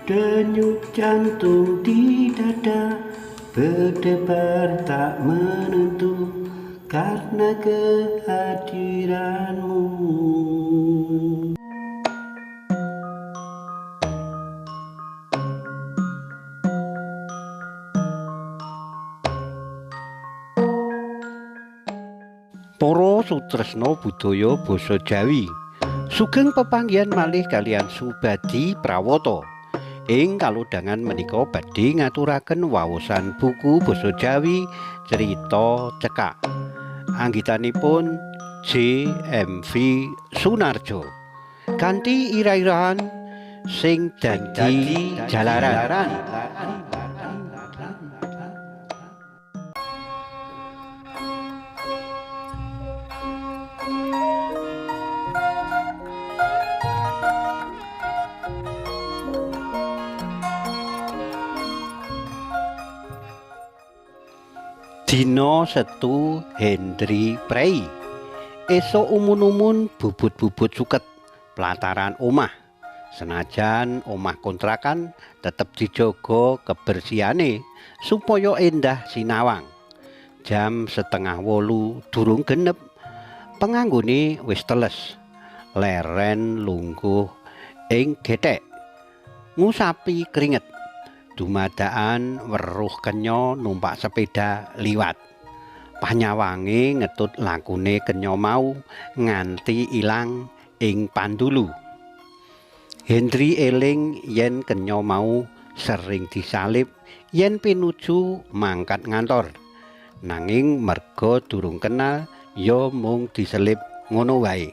Denyut jantung di dada berdebar tak menentu karena kehadiranmu. Para sutresna budaya basa Jawi sugeng pepanggihan malih kalian Subadi Prawata. Ing kalodhangan menika badhe ngaturaken waosan buku basa Jawi Cerita Cekak. Anggitanipun J.M.V. Sunarjo kanthi ira-irahan sing dadi jalaran. Dina Setu Hendri Prei. Esuk umun-umun bubut-bubut suket pelataran omah. Senajan omah kontrakan tetep dijaga kebersihane supaya endah sinawang. Jam 7:30 durung genep. Penganggone wis teles. Leren lungguh ing gethek. Ngusapi keringet. Dumadaan weruh kenya numpak sepeda liwat. Panyawange ngetut lakune kenya mau nganti ilang ing pandulu. Hendri eling yen kenya mau sering disalib yen pinuju mangkat ngantor. Nanging merga durung kenal ya mung diselip ngono wae.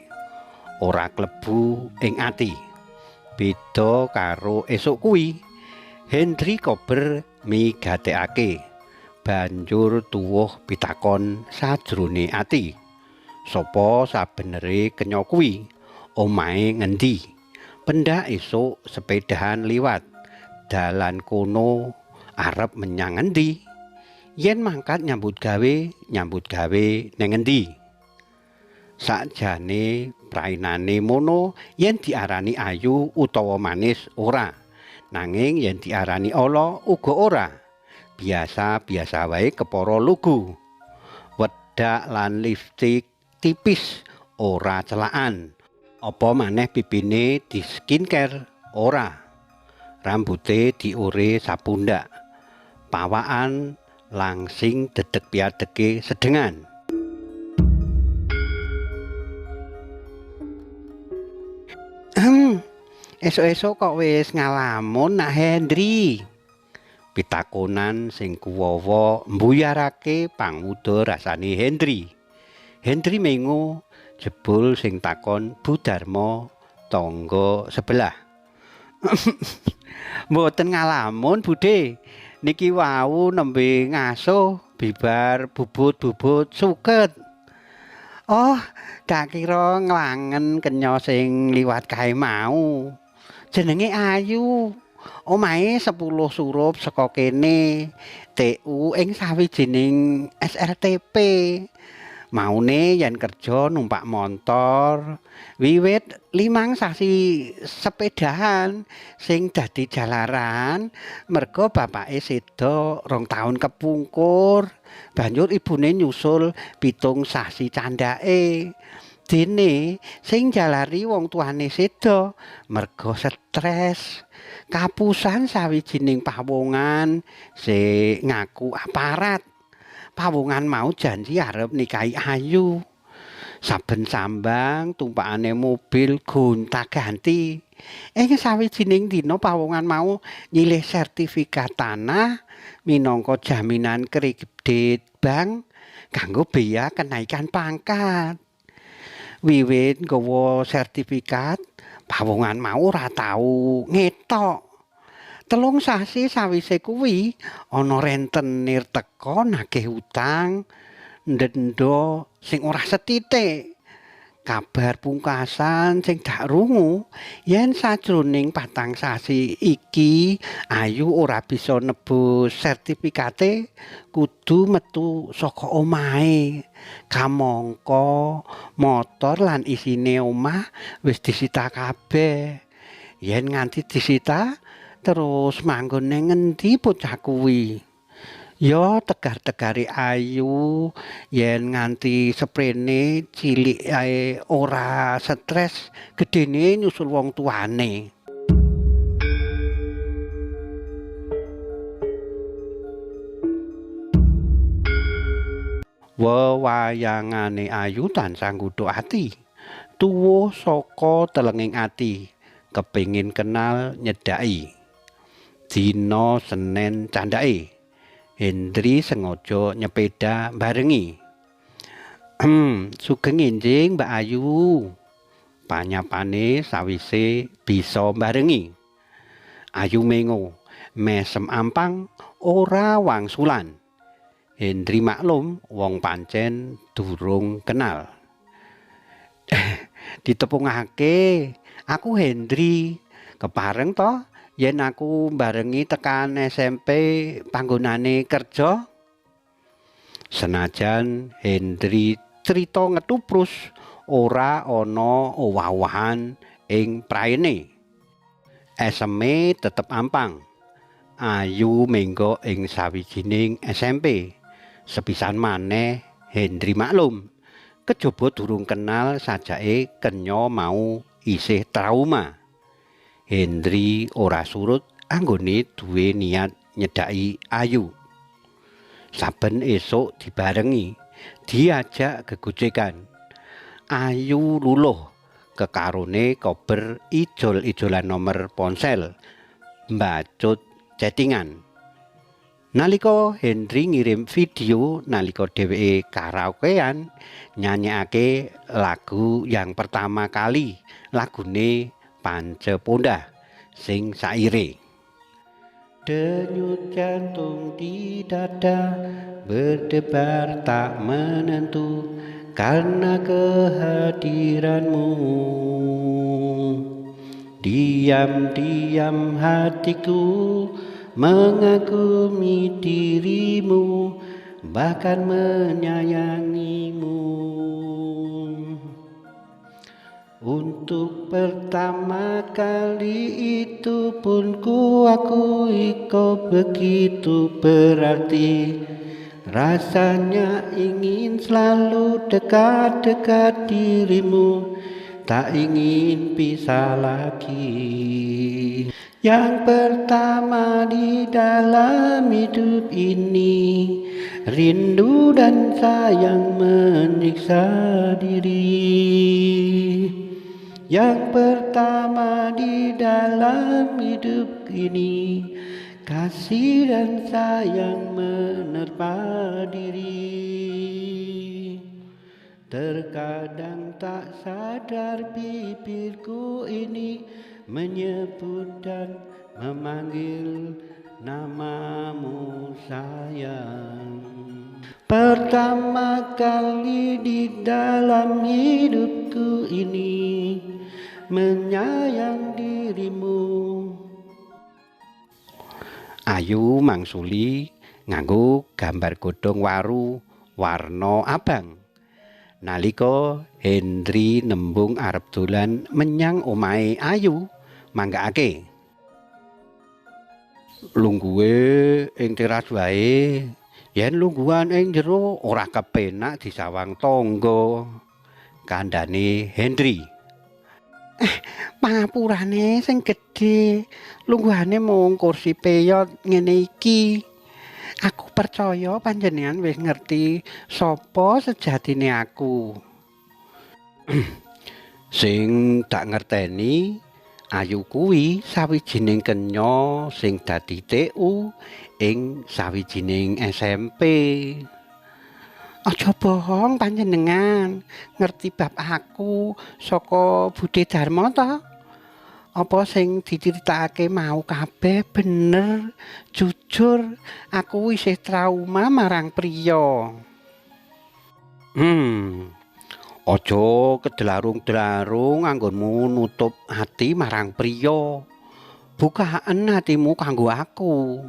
Ora klebu ing ati. Beda karo esuk kuwi. Hendri kober migatekake banjur tuwuh pitakon sajrone ati. Sapa sabenere kenya kuwi? Omahe ngendi? Pendak esuk sepedahan liwat. Dalan kono arep menyang ngendi? Yen mangkat nyambut gawe nang ngendi? Sakjane prainane mono yen diarani ayu utawa manis ora. Nanging yen diarani ala uga ora. Biasa-biasa wae kepara lugu. Wedak lan lipstik tipis ora celakan. Apa maneh pipine di skincare ora. Rambute diure sapundak. Pawakan langsing dedeg piadege sedengan. Esuk-esuk kok wis ngalamun nak Hendri. Pitakonan sing kuwawa mbuyarake panguda rasane Hendri. Hendri mengo jebul sing takon Bu Darma tangga sebelah. Mboten ngalamun Budhe. Niki wau nembe ngaso bibar bubut-bubut suket. Oh, gak kira nglangen kenya sing liwat kae mau. Jenenge Ayu. Omahe 10 surup saka kene. TU ing sawijining SRTP. Maune yen kerja numpak montor. Wiwit 5 sasi sepedahan sing dadi jalaran merga bapake seda 2 taun kepungkur. Banjur ibune nyusul 7 sasi candhake. Dene sing jalari wong tuane seda merga stres. Kapusan sawijining pawongan sing ngaku aparat. Pawongan mau janji arep nikahi Ayu. Saben sambang tumpakane mobil gonta-ganti. Ing sawijining dina pawongan mau nyilih sertifikat tanah minangka jaminan kredit bank kanggo biaya kenaikan pangkat. Wiwit nggawa sertifikat, pawongan mau ora tau ngetok. 3 sasi sawise kuwi ana rentenir teka nagih utang ndenda sing ora setitik. Kabar pungkasan sing dak rungu yen sajroning 4 sasi iki Ayu ora bisa nebus sertifikate kudu metu saka omahe. Kamangka motor lan isine omah wis disita kabeh. Yen nganti disita Terus manggon nang ngendi bocah kuwi? Ya tegar-tegare ayu, yen nganti seprene cilik ae ora stres, gedene nyusul wong tuane. Wewayangane ayu tansah nggodha ati. Tuwuh saka telenging ati, kepingin kenal nyedhaki. Dina Senen candhake. Hendri sengaja nyepeda barengi. Sugeng enjing Mbak Ayu. Panyapane sawise bisa barengi. Ayu mengo, mesem ampang ora wangsulan. Hendri maklum wong pancen durung kenal. Ditepungake, aku Hendri. Kepareng to yen aku barengi tekan SMP panggonane kerja. Senajan Hendri crita ngetuprus ora ana owah-owahan ing praene. Eseme tetep ampang. Ayu menggo ing sawijining SMP. Sepisan maneh Hendri maklum. Kejaba durung kenal sajake kenya mau isih trauma. Hendri ora surut anggone duwe niat nyedhaki Ayu. Saben esuk dibarengi, diajak gegojekan. Ayu luluh kekarone kober ijol-ijolan nomor ponsel, mbacut chattingan. Nalika Hendri ngirim video nalika dheweke karaokean nyanyekake lagu yang pertama kali, lagune Pance Pondah sing saire. Denyut jantung di dada berdebar tak menentu karena kehadiranmu. Diam-diam hatiku mengagumi dirimu, bahkan menyayangimu. Untuk pertama kali itu pun ku akui kau begitu berarti. Rasanya ingin selalu dekat-dekat dirimu, tak ingin pisah lagi. Yang pertama di dalam hidup ini, rindu dan sayang menyiksa diri. Yang pertama di dalam hidup ini, kasih dan sayang menerpa diri. Terkadang tak sadar bibirku ini menyebut dan memanggil namamu sayang. Pertama kali di dalam hidupku ini menyayang dirimu. Ayu mangsuli nganggo gambar godhong waru warna abang. Nalika Hendri nembung arep dolan menyang omahe Ayu, manggakake. Lungguhe ing teras wae, yen lungguhan ing jero ora kepenak disawang tangga. Kandhane Hendri. Pangapurane sing gedhe, lungguhane mung kursi peyot ngene iki. Aku percaya panjenengan wis ngerti sapa sejatine aku. Sing tak ngerteni, Ayu kuwi sawijining kenya sing dadi TU ing sawijining SMP. Aja bohong panjenengan, ngerti bab aku saka Budhe Dharma ta? Apa sing diceritakake mau kabeh bener, jujur aku isih trauma marang priya. Aja kedelarung-delarung anggonmu nutup ati marang priya. Bukaan hatimu kanggo aku.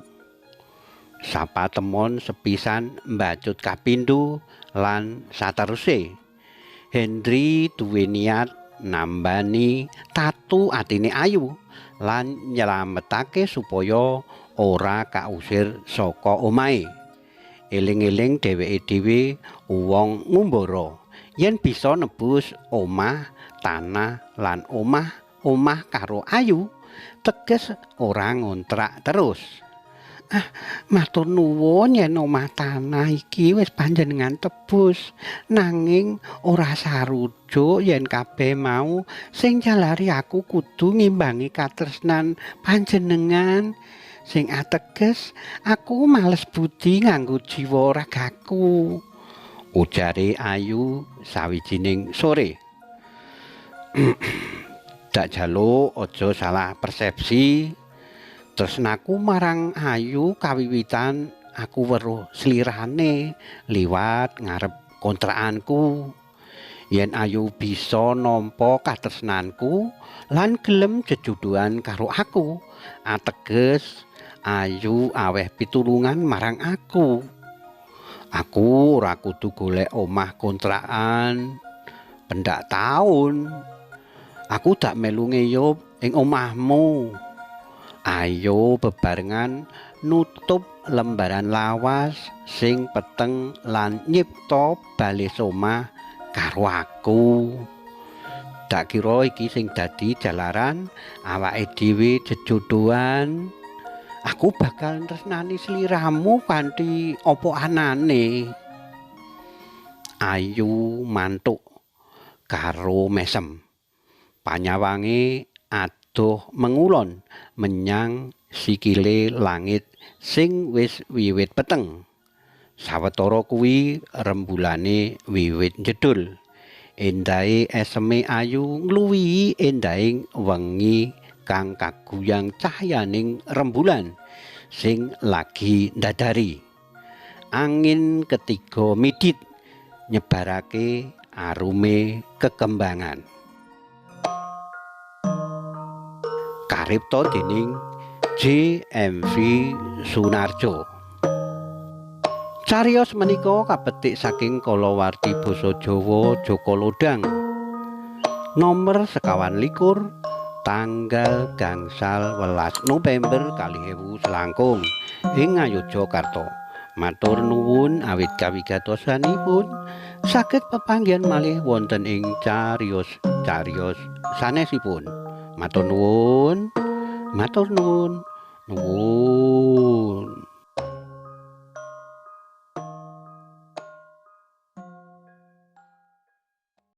Sapa temon sepisan mbacut kapindho lan sateruse. Hendri duwe niat nambani tatu atine Ayu lan nyelametake supaya ora kausir saka omahe. Eling-eling dheweke dhewe wong ngumbara yen bisa nebus omah, tanah lan omah karo Ayu, teges ora ngontrak terus. Matur nuwun yen omah tanah iki wis panjenengan tebus, nanging ora sarujuk yen kabeh mau sing jalari aku kudu ngimbangi katresnan panjenengan. Sing ateges aku males budi nganggo jiwa ragaku, ujare Ayu sawijining sore. Dak jaluk aja salah persepsi. Tresnaku marang Ayu kawiwitan aku weruh slirane liwat ngarep kontrakanku. Yen Ayu bisa nampa katresnanku lan gelem jejodhoan karo aku, ateges Ayu aweh pitulungan marang aku. Aku ora kudu golek omah kontrakan pendak taun. Aku dak melu ngeyup ing omahmu. Ayo bebarengan nutup lembaran lawas sing peteng lan nyipta bales omah karo aku. Dak kira iki sing dadi jalaran awake dhewe jejodhoan. Aku bakal tresnani sliramu kanthi apa anane. Ayu mantuk karo mesem. Panyawange adoh mengulon menyang sikile langit sing wis wiwit peteng. Sawetara kuwi rembulane wiwit njedul. Endahe eseme Ayu ngluwihi endahing wengi kang kaguyang cahyaning rembulan sing lagi ndadari. Angin ketiga midhit nyebarake arume kekembangan. Karipta dening JMV Sunarjo. Cariyos menika kapetik saking kalawarti basa Jawa Joko Lodang. Nomor 21 tanggal gangsal 11 November 2020 ing Ngayogyakarta. Matur nuwun awit kawigatosanipun saged pepanggihan malih wonten ing cariyos sanesipun. Matur nuwun. Nuwun.